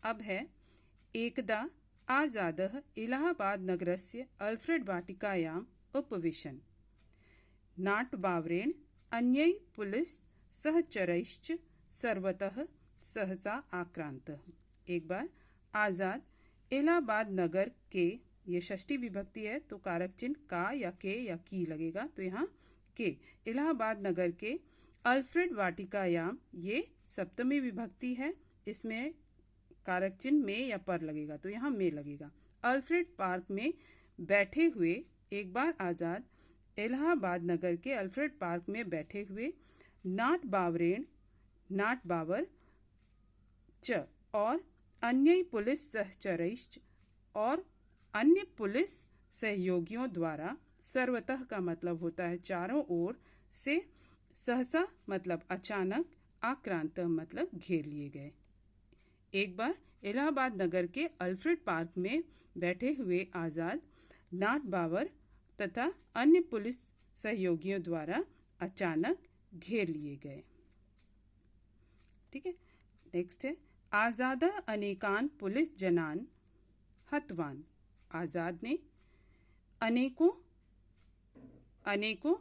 अब है एकदा आजादः इलाहाबाद नगरस्य अल्फ्रेड वाटिकायाम् उपविशन् नाटबावरेण अन्यैः पुलिस सहचरैश्च सर्वतः सहसा आक्रांतः। एक बार आजाद इलाहाबाद नगर के, ये षष्ठी विभक्ति है तो कारक चिन्ह का या के या की लगेगा, तो यहाँ के, इलाहाबाद नगर के अल्फ्रेड वाटिकायाम, ये सप्तमी विभक्ति है, इसमें कारक चिन्ह में या पर लगेगा, तो यहाँ में लगेगा। अल्फ्रेड पार्क में बैठे हुए, एक बार आजाद इलाहाबाद नगर के अल्फ्रेड पार्क में बैठे हुए नाटबावरेण, नाटबावर च और अन्य पुलिस सहचरैश्च और अन्य पुलिस सहयोगियों द्वारा, सर्वतः का मतलब होता है चारों ओर से, सहसा मतलब अचानक, आक्रांत मतलब घेर लिए गए। एक बार इलाहाबाद नगर के अल्फ्रेड पार्क में बैठे हुए आजाद नाटबावर तथा अन्य पुलिस सहयोगियों द्वारा अचानक घेर लिए गए। ठीक है, नेक्स्ट है आजाद अनेकान पुलिस जनान हतवान। आजाद ने अनेकों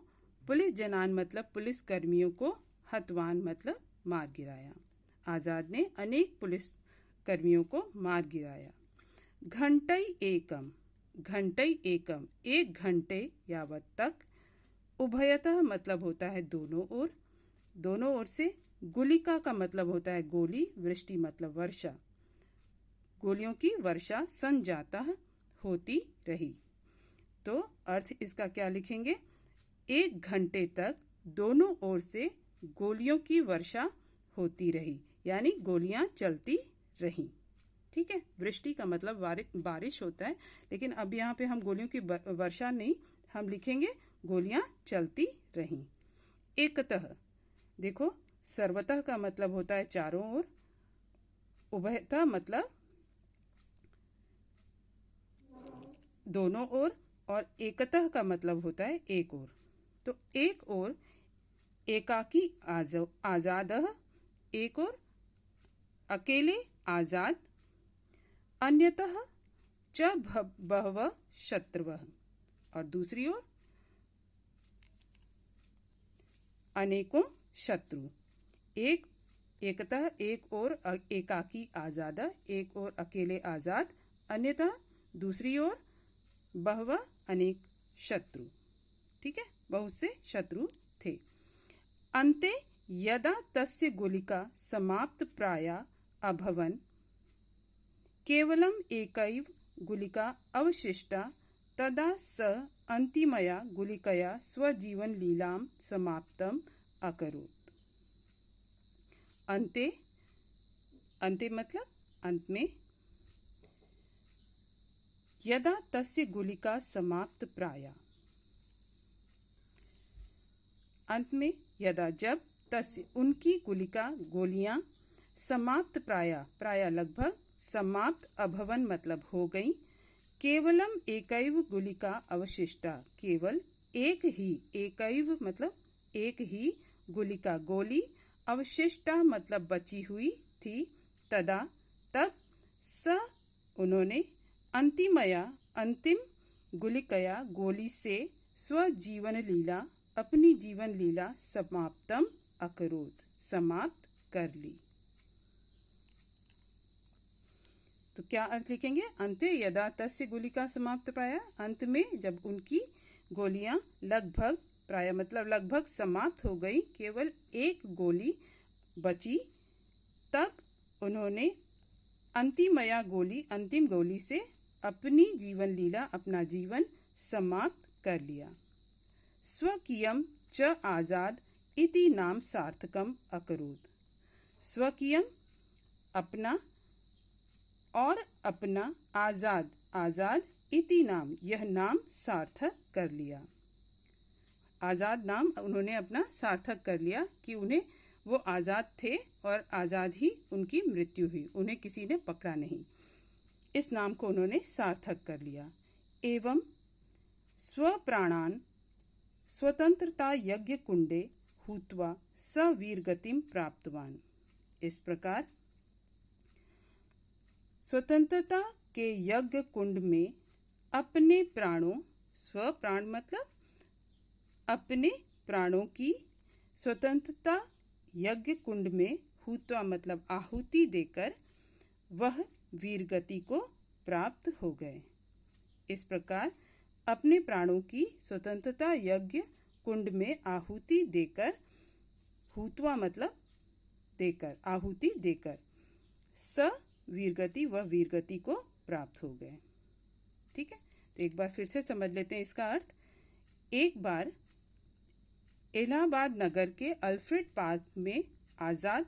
पुलिस जनान मतलब पुलिस कर्मियों को, हतवान मतलब मार गिराया। आजाद ने अनेक पुलिस कर्मियों को मार गिराया। घंटई एकम, घंटई एकम एक घंटे यावत तक, उभयतः मतलब होता है दोनों ओर, दोनों ओर से। गुलिका का मतलब होता है गोली, वृष्टि मतलब वर्षा, गोलियों की वर्षा संजातः होती रही। तो अर्थ इसका क्या लिखेंगे, एक घंटे तक दोनों ओर से गोलियों की वर्षा होती रही, यानी गोलियां चलती रहीं। ठीक है, वृष्टि का मतलब बारिश होता है, लेकिन अब यहाँ पे हम गोलियों की वर्षा नहीं, हम लिखेंगे गोलियां चलती रहीं। एकतः, देखो सर्वतः का मतलब होता है चारों ओर, उभयतः मतलब दोनों ओर, और एकतः का मतलब होता है एक ओर। तो एक ओर एकाकी आजाद, एक ओर अकेले आजाद, अन्यतः च बहवः शत्रवः, और दूसरी ओर अनेकों शत्रु। एकतः एक ओर एकाकी आजाद, एक ओर अकेले आजाद, अन्यतः दूसरी ओर बहवः अनेक शत्रु। ठीक है, बहुत से शत्रु थे। अन्ते यदा तस्य गुलिका समाप्त प्राया अभवन्, केवलम एकैव गुलिका अवशिष्टा, तदा स अंतिमया गुलिकया स्वजीवन लीलाम समाप्तम अकरोत्। अन्ते, अन्ते मतलब अंत में, यदा तस्य गुलिका समाप्त प्राया, अंत में, यदा जब, तस्य उनकी गुलिका गोलियां, समाप्त प्राया, प्राया लगभग, समाप्त अभवन मतलब हो गई, केवलम एकैव गुलिका अवशिष्टा, केवल एक ही, एकैव मतलब एक ही, गुलिका गोली, अवशिष्टा मतलब बची हुई थी, तदा तब, स उन्होंने, अंतिमया अंतिम, गुलिकया गोली से, स्वजीवन लीला अपनी जीवन लीला, समाप्तम अकरोत् समाप्त कर ली। तो क्या अर्थ लिखेंगे, अंते यदा तस्य गुलिका समाप्त प्राया, अंत में जब उनकी गोलियां लगभग, प्राय मतलब लगभग समाप्त हो गई, केवल एक गोली बची, तब उन्होंने अंतिमया गोली, अंतिम गोली से अपनी जीवन लीला, अपना जीवन समाप्त कर लिया। स्वकीयम च आजाद इति नाम सार्थकम अकरोत्। स्वकीयम अपना, और अपना, आजाद आजाद, इति नाम यह नाम सार्थक कर लिया। आजाद नाम उन्होंने अपना सार्थक कर लिया कि उन्हें, वो आजाद थे और आजाद ही उनकी मृत्यु हुई, उन्हें किसी ने पकड़ा नहीं, इस नाम को उन्होंने सार्थक कर लिया। एवं स्वप्राणान स्वतंत्रता यज्ञ कुंडे हुत्वा स वीर गतिम प्राप्तवान। इस प्रकार स्वतंत्रता के यज्ञ कुंड में अपने प्राणों, स्वप्राण मतलब अपने प्राणों की स्वतंत्रता यज्ञ कुंड में हुत्वा मतलब आहुति देकर वह वीरगति को प्राप्त हो गए। इस प्रकार अपने प्राणों की स्वतंत्रता यज्ञ कुंड में आहुति देकर, हुत्वा मतलब देकर, आहुति देकर, स वीरगति वह वीरगति को प्राप्त हो गए। ठीक है, तो एक बार फिर से समझ लेते हैं इसका अर्थ। एक बार इलाहाबाद नगर के अल्फ्रेड पार्क में आजाद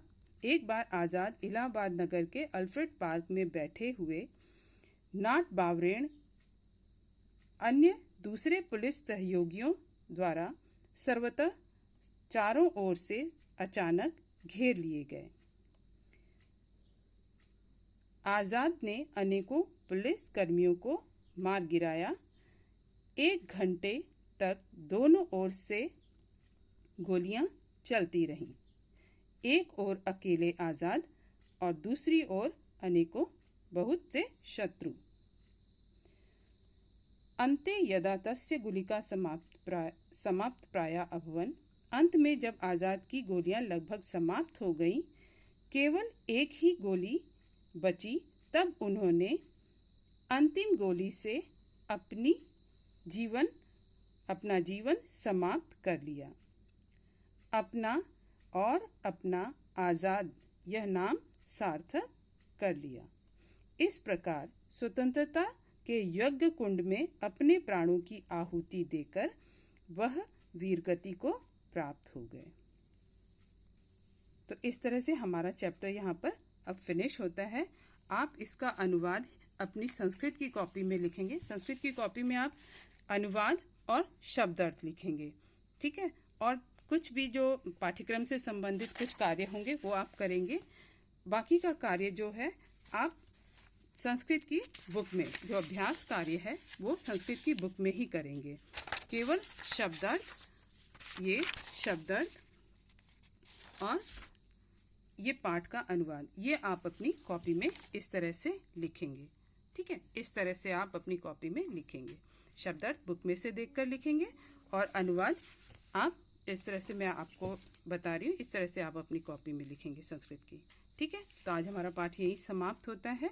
इलाहाबाद नगर के अल्फ्रेड पार्क में बैठे हुए नाट बावरेण अन्य दूसरे पुलिस सहयोगियों द्वारा सर्वतः चारों ओर से अचानक घेर लिए गए। आजाद ने अनेकों पुलिस कर्मियों को मार गिराया। 1 घंटे तक दोनों ओर से गोलियां चलती रहीं। एक ओर अकेले आजाद और दूसरी ओर अनेकों बहुत से शत्रु। अन्ते यदा तस्य गुलिका समाप्त प्राया अभवन्, अंत में जब आजाद की गोलियां लगभग समाप्त हो गईं, केवल एक ही गोली बची, तब उन्होंने अंतिम गोली से अपना जीवन समाप्त कर लिया। अपना आजाद यह नाम सार्थक कर लिया। इस प्रकार स्वतंत्रता के यज्ञ कुंड में अपने प्राणों की आहुति देकर वह वीरगति को प्राप्त हो गए। तो इस तरह से हमारा चैप्टर यहाँ पर अब फिनिश होता है। आप इसका अनुवाद अपनी संस्कृत की कॉपी में लिखेंगे। संस्कृत की कॉपी में आप अनुवाद और शब्दार्थ लिखेंगे। ठीक है, और कुछ भी जो पाठ्यक्रम से संबंधित कुछ कार्य होंगे वो आप करेंगे। बाकी का कार्य जो है आप संस्कृत की बुक में, जो अभ्यास कार्य है वो संस्कृत की बुक में ही करेंगे। केवल शब्दार्थ, ये शब्दार्थ और ये पाठ का अनुवाद, ये आप अपनी कॉपी में इस तरह से लिखेंगे। ठीक है, इस तरह से आप अपनी कॉपी में लिखेंगे। शब्दार्थ बुक में से देखकर लिखेंगे और अनुवाद आप इस तरह से, मैं आपको बता रही हूँ, इस तरह से आप अपनी कॉपी में लिखेंगे संस्कृत की। ठीक है, तो आज हमारा पाठ यही समाप्त होता है।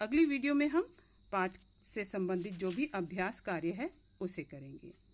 अगली वीडियो में हम पाठ से संबंधित जो भी अभ्यास कार्य है उसे करेंगे।